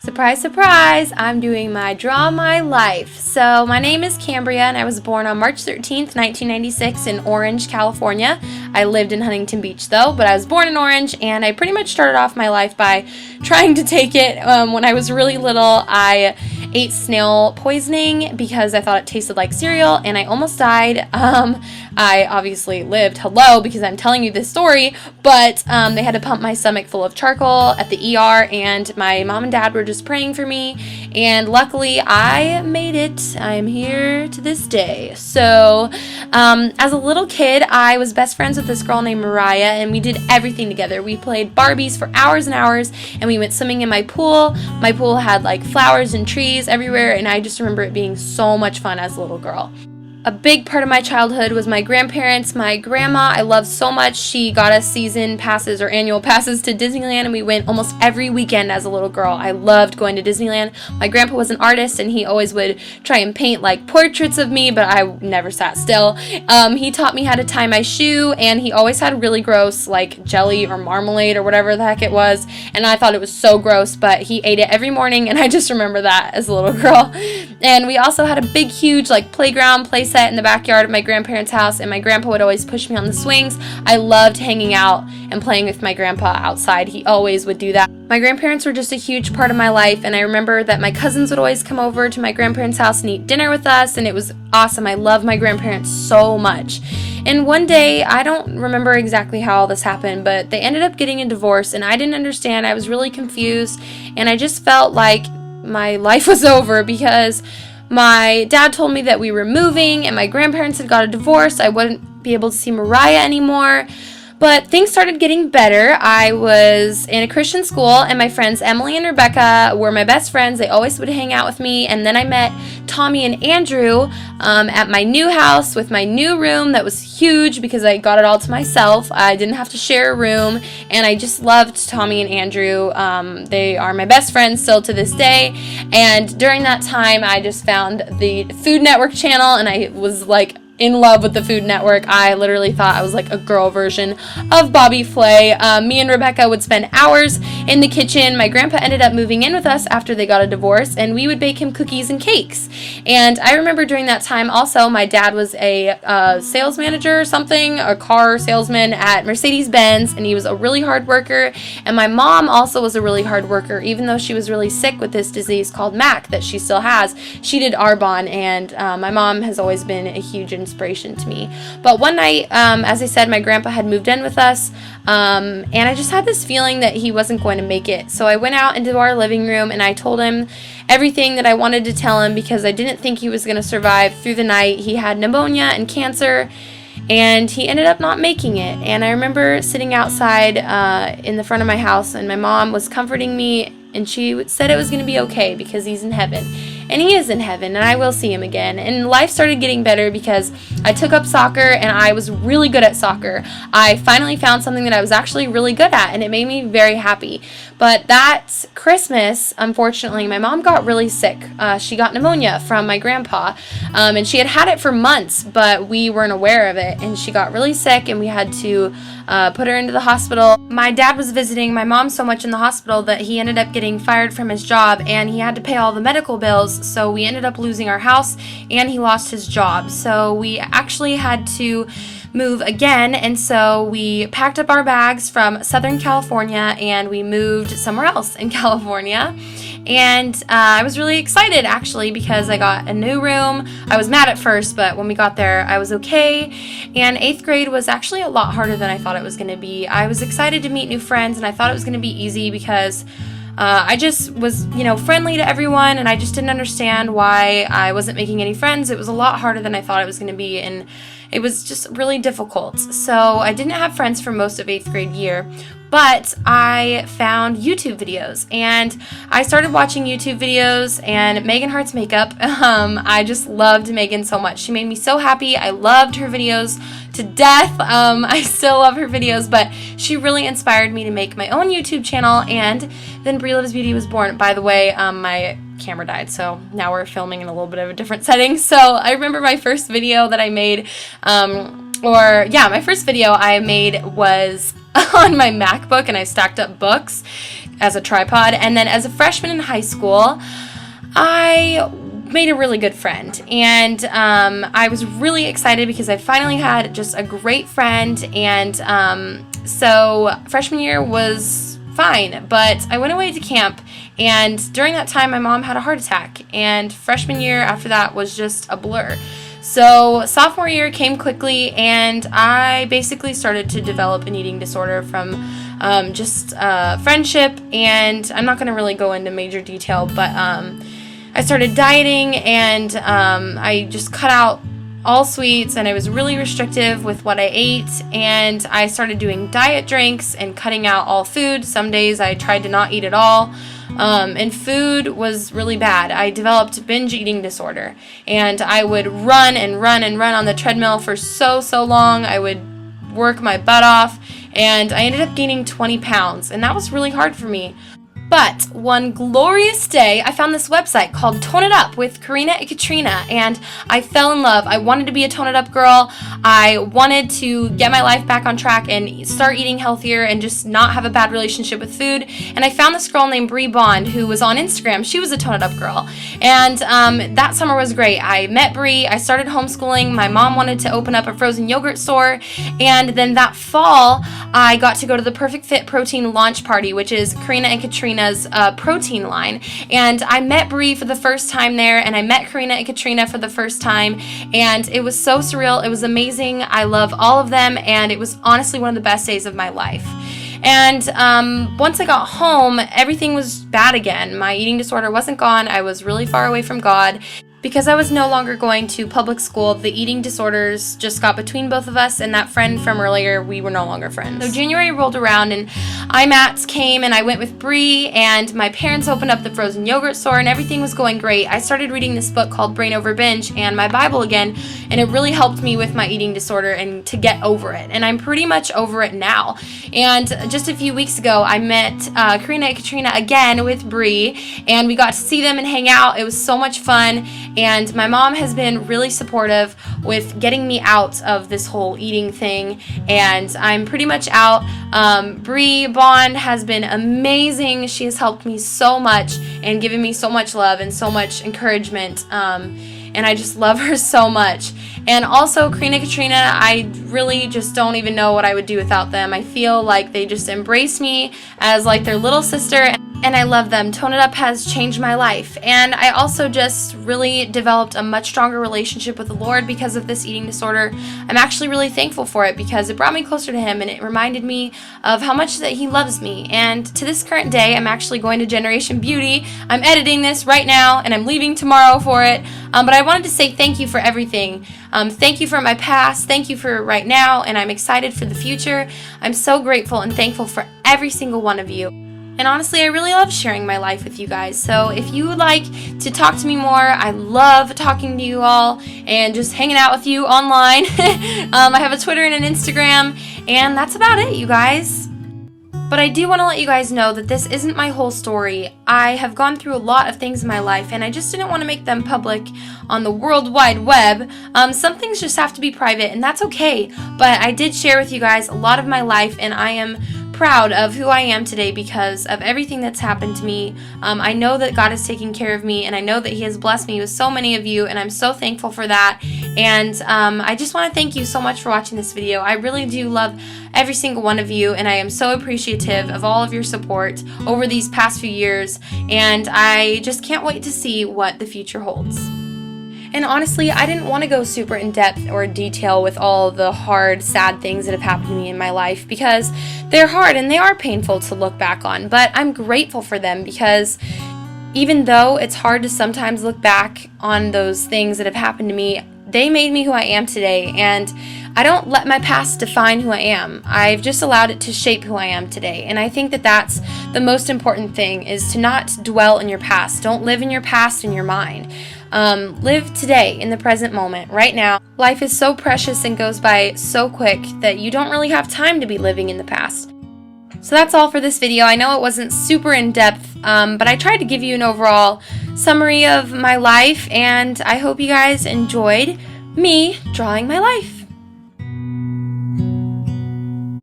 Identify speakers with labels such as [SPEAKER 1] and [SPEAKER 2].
[SPEAKER 1] Surprise, surprise, I'm doing my Draw My Life. So my name is Cambria and I was born on March 13th, 1996 in Orange, California. I lived in Huntington Beach though, but I was born in Orange and I pretty much started off my life by trying to take it. When I was really little, I ate snail poisoning because I thought it tasted like cereal and I almost died. I obviously lived, because I'm telling you this story, but they had to pump my stomach full of charcoal at the ER and my mom and dad were just praying for me, and luckily I made it. I'm here to this day. So as a little kid, I was best friends with this girl named Mariah, and we did everything together. We played Barbies for hours and hours, and we went swimming in my pool. My pool had like flowers and trees everywhere, and I just remember it being so much fun as a little girl. A big part of my childhood was my grandparents. My grandma, I loved so much. She got us season passes or annual passes to Disneyland, and we went almost every weekend as a little girl. I loved going to Disneyland. My grandpa was an artist, and he always would try and paint like portraits of me, but I never sat still. He taught me how to tie my shoe, and he always had really gross like jelly or marmalade or whatever the heck it was, and I thought it was so gross, but he ate it every morning, and I just remember that as a little girl. And we also had a big, huge like playground, play set in the backyard of my grandparents' house, and my grandpa would always push me on the swings. I loved hanging out and playing with my grandpa outside. He always would do that. My grandparents were just a huge part of my life, and I remember that my cousins would always come over to my grandparents' house and eat dinner with us, and it was awesome. I love my grandparents so much. And one day, I don't remember exactly how all this happened, but they ended up getting a divorce, and I didn't understand. I was really confused, and I just felt like my life was over because my dad told me that we were moving and my grandparents had got a divorce. I wouldn't be able to see Mariah anymore. But things started getting better. I was in a Christian school, and my friends Emily and Rebecca were my best friends. They always would hang out with me. And then I met Tommy and Andrew at my new house with my new room that was huge because I got it all to myself. I didn't have to share a room, and I just loved Tommy and Andrew. They are my best friends still to this day. And during that time, I just found the Food Network channel, and I was like in love with the Food Network. I literally thought I was like a girl version of Bobby Flay. Me and Rebecca would spend hours in the kitchen. My grandpa ended up moving in with us after they got a divorce, and we would bake him cookies and cakes. And I remember during that time also, my dad was a sales manager or something, a car salesman at Mercedes-Benz, and he was a really hard worker. And my mom also was a really hard worker, even though she was really sick with this disease called MAC that she still has. She did Arbonne, and my mom has always been a huge inspiration to me. But one night, as I said, my grandpa had moved in with us, and I just had this feeling that he wasn't going to make it. So I went out into our living room and I told him everything that I wanted to tell him because I didn't think he was going to survive through the night. He had pneumonia and cancer, and he ended up not making it. And I remember sitting outside in the front of my house, and my mom was comforting me, and she said it was going to be okay because he's in heaven. And he is in heaven, and I will see him again. And life started getting better because I took up soccer, and I was really good at soccer. I finally found something that I was actually really good at, and it made me very happy. But that Christmas, unfortunately, my mom got really sick. She got pneumonia from my grandpa, and she had had it for months, but we weren't aware of it. And she got really sick, and we had to put her into the hospital. My dad was visiting my mom so much in the hospital that he ended up getting fired from his job, and he had to pay all the medical bills, so we ended up losing our house, and he lost his job. So we actually had to move again, and so we packed up our bags from Southern California and we moved somewhere else in California. And I was really excited actually because I got a new room. I was mad at first, but when we got there, I was okay. And 8th grade was actually a lot harder than I thought it was going to be. I was excited to meet new friends, and I thought it was going to be easy because I just was, friendly to everyone, and I just didn't understand why I wasn't making any friends. It was a lot harder than I thought it was going to be, and it was just really difficult. So I didn't have friends for most of 8th grade year. But I found YouTube videos, and I started watching YouTube videos and Megan Hart's makeup. I just loved Megan so much. She made me so happy. I loved her videos to death. I still love her videos, but she really inspired me to make my own YouTube channel, and then Bree Loves Beauty was born. By the way, my camera died, so now we're filming in a little bit of a different setting. So I remember my first video that I made, my first video I made was on my MacBook, and I stacked up books as a tripod. And then as a freshman in high school, I made a really good friend, and I was really excited because I finally had just a great friend. And so freshman year was fine, but I went away to camp, and during that time my mom had a heart attack, and freshman year after that was just a blur. So sophomore year came quickly, and I basically started to develop an eating disorder from just friendship, and I'm not going to really go into major detail, but I started dieting, and I just cut out all sweets, and I was really restrictive with what I ate, and I started doing diet drinks and cutting out all food. Some days I tried to not eat at all. And food was really bad. I developed binge eating disorder, and I would run and run and run on the treadmill for so long. I would work my butt off, and I ended up gaining 20 pounds, and that was really hard for me. But one glorious day, I found this website called Tone It Up with Karina and Katrina, and I fell in love. I wanted to be a Tone It Up girl. I wanted to get my life back on track and start eating healthier and just not have a bad relationship with food. And I found this girl named Bree Bond who was on Instagram. She was a Tone It Up girl, and that summer was great. I met Bree. I started homeschooling. My mom wanted to open up a frozen yogurt store, and then that fall, I got to go to the Perfect Fit Protein launch party, which is Karina and Katrina's protein line. And I met Bree for the first time there, and I met Karina and Katrina for the first time, and it was so surreal. It was amazing. I love all of them, and it was honestly one of the best days of my life. And once I got home, everything was bad again. My eating disorder wasn't gone. I was really far away from God. Because I was no longer going to public school, the eating disorders just got between both of us, and that friend from earlier, we were no longer friends. So January rolled around, and IMATS came, and I went with Bree, and my parents opened up the frozen yogurt store, and everything was going great. I started reading this book called Brain Over Binge and my Bible again, and it really helped me with my eating disorder and to get over it. And I'm pretty much over it now. And just a few weeks ago, I met Karina and Katrina again with Bree, and we got to see them and hang out. It was so much fun. And my mom has been really supportive with getting me out of this whole eating thing, and I'm pretty much out. Bree Bond has been amazing. She has helped me so much and given me so much love and so much encouragement, and I just love her so much. And also Karina and Katrina, I really just don't even know what I would do without them. I feel like they just embrace me as like their little sister, and I love them. Tone It Up has changed my life, and I also just really developed a much stronger relationship with the Lord because of this eating disorder. I'm actually really thankful for it because it brought me closer to Him, and it reminded me of how much that He loves me. And to this current day, I'm actually going to Generation Beauty. I'm editing this right now, and I'm leaving tomorrow for it. But I wanted to say thank you for everything. Thank you for my past, thank you for right now, and I'm excited for the future. I'm so grateful and thankful for every single one of you. And honestly, I really love sharing my life with you guys. So if you would like to talk to me more, I love talking to you all and just hanging out with you online. I have a Twitter and an Instagram, and that's about it, you guys. But I do want to let you guys know that this isn't my whole story. I have gone through a lot of things in my life, and I just didn't want to make them public on the World Wide Web. Some things just have to be private, and that's okay. But I did share with you guys a lot of my life, and I am proud of who I am today because of everything that's happened to me. I know that God is taking care of me, and I know that He has blessed me with so many of you, and I'm so thankful for that. And I just want to thank you so much for watching this video. I really do love every single one of you, and I am so appreciative of all of your support over these past few years, and I just can't wait to see what the future holds. And honestly, I didn't want to go super in depth or detail with all the hard, sad things that have happened to me in my life because they're hard and they are painful to look back on, but I'm grateful for them because even though it's hard to sometimes look back on those things that have happened to me, they made me who I am today, and I don't let my past define who I am. I've just allowed it to shape who I am today, and I think that that's the most important thing, is to not dwell in your past. Don't live in your past in your mind. Live today, in the present moment, right now. Life is so precious and goes by so quick that you don't really have time to be living in the past. So that's all for this video. I know it wasn't super in-depth, but I tried to give you an overall summary of my life, and I hope you guys enjoyed me drawing my life.